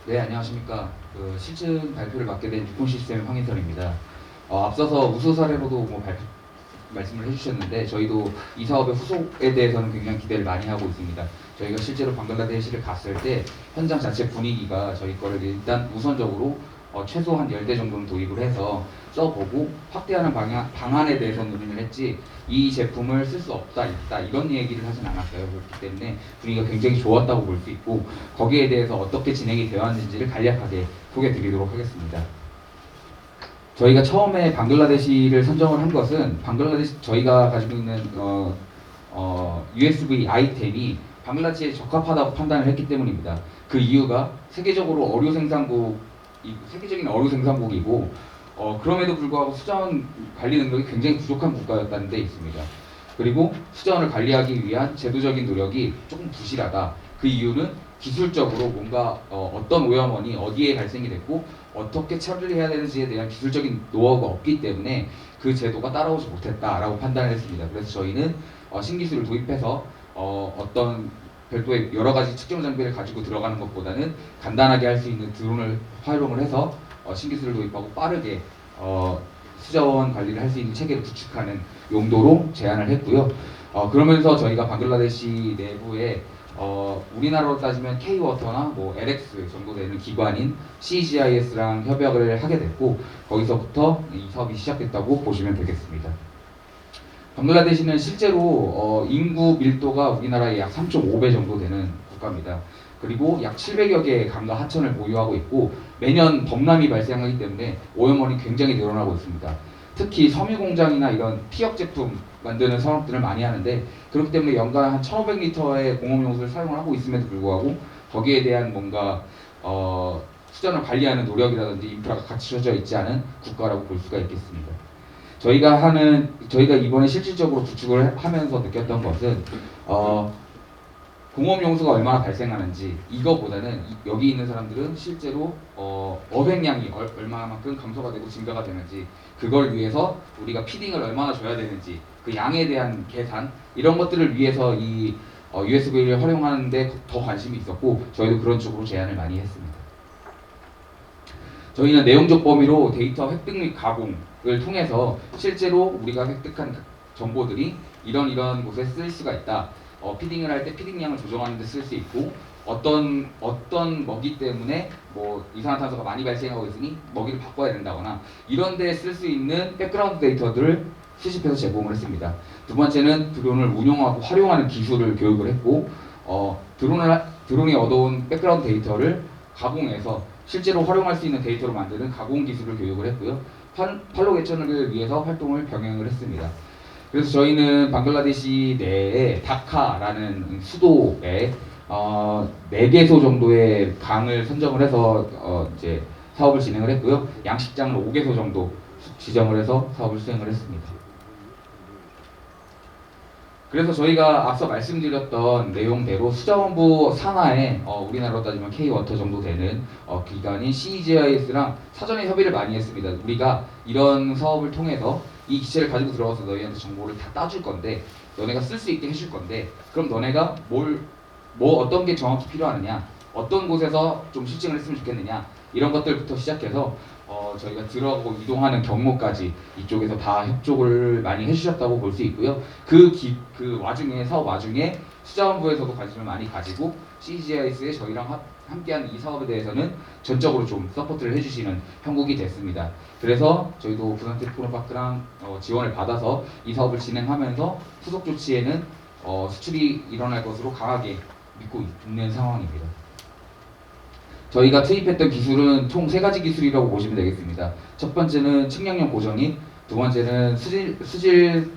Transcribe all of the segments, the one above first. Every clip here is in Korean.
네, 안녕하십니까. 실증 발표를 맡게 된 유콘 시스템의 황인선입니다. 앞서서 우수 사례로도 말씀을 해주셨는데 저희도 이 사업의 후속에 대해서는 굉장히 기대를 많이 하고 있습니다. 저희가 실제로 방글라데시를 갔을 때 현장 자체 분위기가 저희 거를 일단 우선적으로 최소 한 10대 정도는 도입을 해서 써보고 확대하는 방안에 대해서 논의를 했지 이 제품을 쓸 수 없다 있다 이런 얘기를 하진 않았어요. 그렇기 때문에 분위기가 굉장히 좋았다고 볼 수 있고 거기에 대해서 어떻게 진행이 되어 왔는지를 간략하게 소개해 드리도록 하겠습니다. 저희가 처음에 방글라데시를 선정을 한 것은 방글라데시 저희가 가지고 있는 USB 아이템이 방글라데시에 적합하다고 판단을 했기 때문입니다. 그 이유가 세계적인 어류 생산국이고 그럼에도 불구하고 수자원 관리 능력이 굉장히 부족한 국가였다는 데 있습니다. 그리고 수자원을 관리하기 위한 제도적인 노력이 조금 부실하다. 그 이유는 기술적으로 뭔가 어떤 오염원이 어디에 발생이 됐고 어떻게 처리해야 되는지에 대한 기술적인 노하우가 없기 때문에 그 제도가 따라오지 못했다라고 판단을 했습니다. 그래서 저희는 신기술을 도입해서 어떤 별도의 여러 가지 측정 장비를 가지고 들어가는 것보다는 간단하게 할 수 있는 드론을 활용을 해서 신기술을 도입하고 빠르게 수자원 관리를 할 수 있는 체계를 구축하는 용도로 제안을 했고요. 그러면서 저희가 방글라데시 내부에 우리나라로 따지면 K-워터나 뭐 LX 정도 되는 기관인 CGIS랑 협약을 하게 됐고 거기서부터 이 사업이 시작됐다고 보시면 되겠습니다. 방글라데시는 실제로 인구 밀도가 우리나라의 약 3.5배 정도 되는 국가입니다. 그리고 약 700여 개의 강과 하천을 보유하고 있고 매년 범람이 발생하기 때문에 오염원이 굉장히 늘어나고 있습니다. 특히 섬유 공장이나 이런 피혁 제품 만드는 산업들을 많이 하는데 그렇기 때문에 연간 한 1,500리터의 공업용수를 사용을 하고 있음에도 불구하고 거기에 대한 뭔가 수자원을 관리하는 노력이라든지 인프라가 갖춰져 있지 않은 국가라고 볼 수가 있겠습니다. 저희가 이번에 실질적으로 구축을 하면서 느꼈던 것은 공업 용수가 얼마나 발생하는지 이거보다는 여기 있는 사람들은 실제로 어획량이 얼마만큼 감소가 되고 증가가 되는지 그걸 위해서 우리가 피딩을 얼마나 줘야 되는지 그 양에 대한 계산 이런 것들을 위해서 이 USB를 활용하는데 더 관심이 있었고 저희도 그런 쪽으로 제안을 많이 했습니다. 저희는 내용적 범위로 데이터 획득 및 가공을 통해서 실제로 우리가 획득한 정보들이 이런 곳에 쓸 수가 있다. 피딩을 할 때 피딩량을 조정하는 데 쓸 수 있고 어떤 먹이 때문에 뭐 이산화탄소가 많이 발생하고 있으니 먹이를 바꿔야 된다거나 이런 데 쓸 수 있는 백그라운드 데이터들을 수집해서 제공을 했습니다. 두 번째는 드론을 운용하고 활용하는 기술을 교육을 했고 드론이 얻어온 백그라운드 데이터를 가공해서 실제로 활용할 수 있는 데이터로 만드는 가공 기술을 교육을 했고요. 팔로 개천을 위해서 활동을 병행을 했습니다. 그래서 저희는 방글라데시 내에 다카라는 수도에 4개소 정도의 강을 선정을 해서 이제 사업을 진행을 했고요. 양식장을 5개소 정도 지정을 해서 사업을 수행을 했습니다. 그래서 저희가 앞서 말씀드렸던 내용대로 수자원부 산하에 우리나라로 따지면 K-워터 정도 되는 기관인 CGIS랑 사전에 협의를 많이 했습니다. 우리가 이런 사업을 통해서 이 기체를 가지고 들어가서 너희한테 정보를 다 따줄 건데 너네가 쓸 수 있게 해줄 건데 그럼 너네가 어떤 게 정확히 필요하느냐 어떤 곳에서 좀 실증을 했으면 좋겠느냐 이런 것들부터 시작해서 저희가 들어가고 이동하는 경로까지 이쪽에서 다 협조를 많이 해주셨다고 볼 수 있고요. 사업 와중에 수자원부에서도 관심을 많이 가지고 CGIS에 저희랑 함께한 이 사업에 대해서는 전적으로 좀 서포트를 해주시는 형국이 됐습니다. 그래서 저희도 부산 테크노파크랑 지원을 받아서 이 사업을 진행하면서 후속 조치에는 수출이 일어날 것으로 강하게 믿고 있는 상황입니다. 저희가 투입했던 기술은 총 3가지 기술이라고 보시면 되겠습니다. 첫 번째는 측량용 고정이, 두 번째는 수질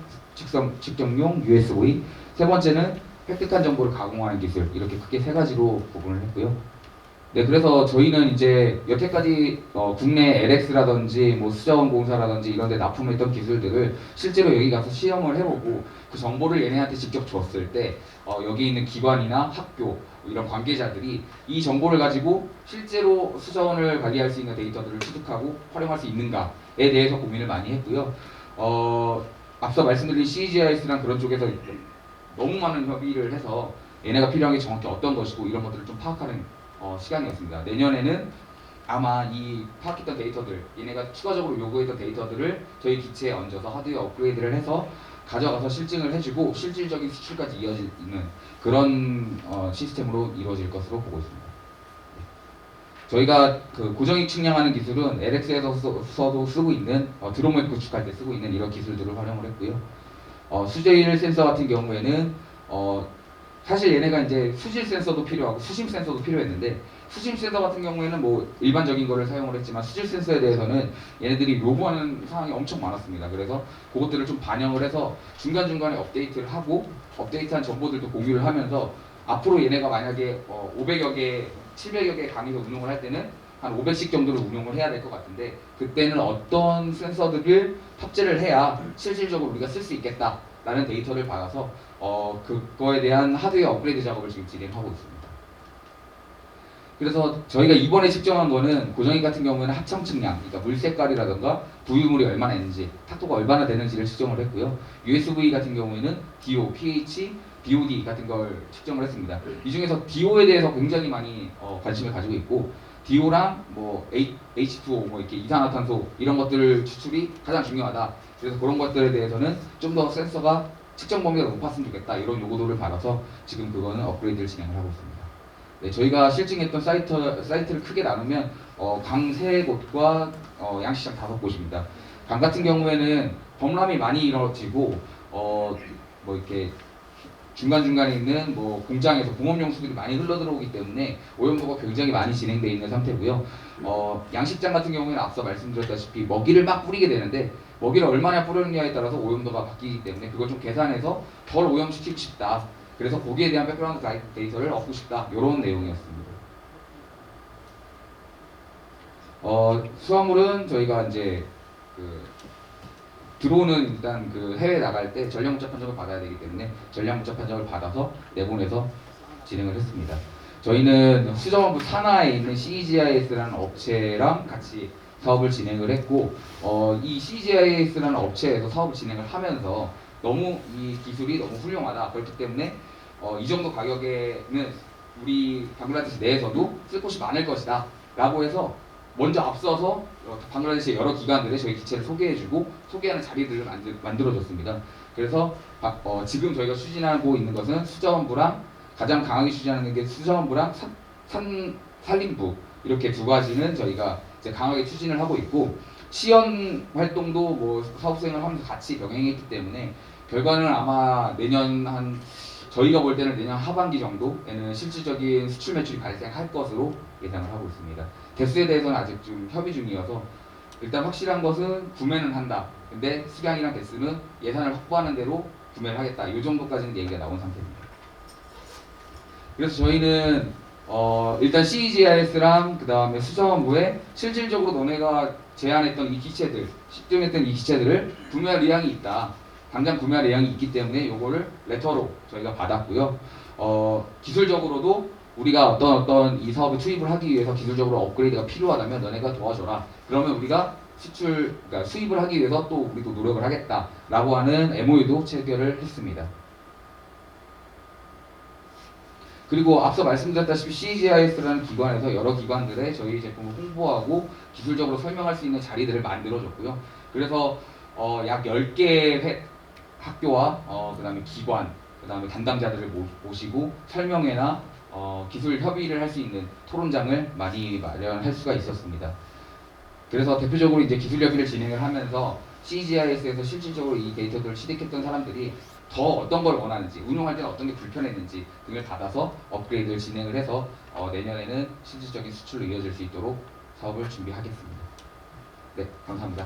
측정용 USB, 세 번째는 획득한 정보를 가공하는 기술, 이렇게 크게 3가지로 구분을 했고요. 네, 그래서 저희는 이제 여태까지 국내 LX라든지 뭐 수자원 공사라든지 이런 데 납품했던 기술들을 실제로 여기 가서 시험을 해보고 그 정보를 얘네한테 직접 줬을 때 여기 있는 기관이나 학교 이런 관계자들이 이 정보를 가지고 실제로 수자원을 관리할 수 있는 데이터들을 취득하고 활용할 수 있는가에 대해서 고민을 많이 했고요. 앞서 말씀드린 CGIS랑 그런 쪽에서 너무 많은 협의를 해서 얘네가 필요한 게 정확히 어떤 것이고 이런 것들을 좀 파악하는 시간이었습니다. 내년에는 아마 이 파악했던 데이터들, 얘네가 추가적으로 요구했던 데이터들을 저희 기체에 얹어서 하드웨어 업그레이드를 해서 가져가서 실증을 해주고 실질적인 수출까지 이어지는 그런 시스템으로 이루어질 것으로 보고 있습니다. 저희가 그 고정익 측량하는 기술은 LX에서도 쓰고 있는 드롭맵 구축할 때 쓰고 있는 이런 기술들을 활용을 했고요. 수질 센서 같은 경우에는 사실 얘네가 이제 수질 센서도 필요하고 수심 센서도 필요했는데 수심 센서 같은 경우에는 뭐 일반적인 거를 사용을 했지만 수질 센서에 대해서는 얘네들이 요구하는 사항이 엄청 많았습니다. 그래서 그것들을 좀 반영을 해서 중간중간에 업데이트를 하고 업데이트한 정보들도 공유를 하면서 앞으로 얘네가 만약에 500여 개, 700여 개 강의를 운용을 할 때는 한 500씩 정도를 운용을 해야 될 것 같은데 그때는 어떤 센서들을 탑재를 해야 실질적으로 우리가 쓸 수 있겠다라는 데이터를 받아서 그거에 대한 하드웨어 업그레이드 작업을 지금 진행하고 있습니다. 그래서 저희가 이번에 측정한 거는 고정익 같은 경우에는 합성 측량, 그러니까 물 색깔이라던가 부유물이 얼마나 있는지, 탁도가 얼마나 되는지를 측정을 했고요. USV 같은 경우에는 DO, pH, BOD 같은 걸 측정을 했습니다. 이 중에서 DO에 대해서 굉장히 많이 관심을 가지고 있고 DO랑 뭐 H2O, 뭐 이렇게 이산화탄소 이런 것들 추출이 가장 중요하다. 그래서 그런 것들에 대해서는 좀 더 센서가 측정 범위가 높았으면 좋겠다. 이런 요구도를 받아서 지금 그거는 업그레이드를 진행을 하고 있습니다. 네, 저희가 실증했던 사이트를 크게 나누면 강 3곳과 양식장 5곳입니다. 강 같은 경우에는 범람이 많이 이루어지고 뭐 이렇게 중간중간에 있는 뭐 공장에서 공업용 수들이 많이 흘러들어오기 때문에 오염도가 굉장히 많이 진행되어 있는 상태고요. 양식장 같은 경우에는 앞서 말씀드렸다시피 먹이를 막 뿌리게 되는데 먹이를 얼마나 뿌렸느냐에 따라서 오염도가 바뀌기 때문에 그걸 좀 계산해서 덜 오염시키고 싶다. 그래서 거기에 대한 백그라운드 데이터를 얻고 싶다. 이런 내용이었습니다. 수화물은 저희가 이제 들어오는 일단 그 해외 나갈 때 전량 문자 판정을 받아야 되기 때문에 전량 문자 판정을 받아서 내보내서 진행을 했습니다. 저희는 수자원부 산하에 있는 CGIS라는 업체랑 같이 사업을 진행을 했고 이 CGIS라는 업체에서 사업을 진행을 하면서 너무 이 기술이 너무 훌륭하다. 그렇기 때문에 이 정도 가격에는 우리 방글라데시 내에서도 쓸 곳이 많을 것이다. 라고 해서 먼저 앞서서 방글라데시의 여러 기관들에 저희 기체를 소개해주고 소개하는 자리들을 만들어줬습니다. 그래서 지금 저희가 추진하고 있는 것은 수자원부랑 가장 강하게 추진하는 게 수자원부랑 산림부 이렇게 두 가지는 저희가 이제 강하게 추진을 하고 있고 시연 활동도 뭐 사업 수행을 하면서 같이 병행했기 때문에 결과는 아마 내년 저희가 볼 때는 내년 하반기 정도에는 실질적인 수출 매출이 발생할 것으로 예상을 하고 있습니다. 대수에 대해서는 아직 좀 협의 중이어서 일단 확실한 것은 구매는 한다. 근데 수량이랑 대수는 예산을 확보하는 대로 구매를 하겠다. 이 정도까지는 얘기가 나온 상태입니다. 그래서 저희는 일단 CEGIS랑 그 다음에 수자원부에 실질적으로 너네가 제안했던 이 기체들, 실증했던 이 기체들을 구매할 의향이 있다. 당장 구매할 의향이 있기 때문에 요거를 레터로 저희가 받았고요. 기술적으로도 우리가 어떤 이 사업에 투입을 하기 위해서 기술적으로 업그레이드가 필요하다면 너네가 도와줘라. 그러면 우리가 그러니까 수입을 하기 위해서 또 우리도 노력을 하겠다라고 하는 MOU도 체결을 했습니다. 그리고 앞서 말씀드렸다시피 CGIS라는 기관에서 여러 기관들의 저희 제품을 홍보하고 기술적으로 설명할 수 있는 자리들을 만들어줬고요. 그래서 약 10개의 학교와 그 다음에 기관, 그 다음에 담당자들을 모시고 설명회나 기술 협의를 할 수 있는 토론장을 많이 마련할 수가 있었습니다. 그래서 대표적으로 이제 기술 협의를 진행을 하면서 CGIS에서 실질적으로 이 데이터들을 취득했던 사람들이 더 어떤 걸 원하는지, 운용할 때는 어떤 게 불편했는지 등을 받아서 업그레이드를 진행을 해서 내년에는 실질적인 수출로 이어질 수 있도록 사업을 준비하겠습니다. 네, 감사합니다.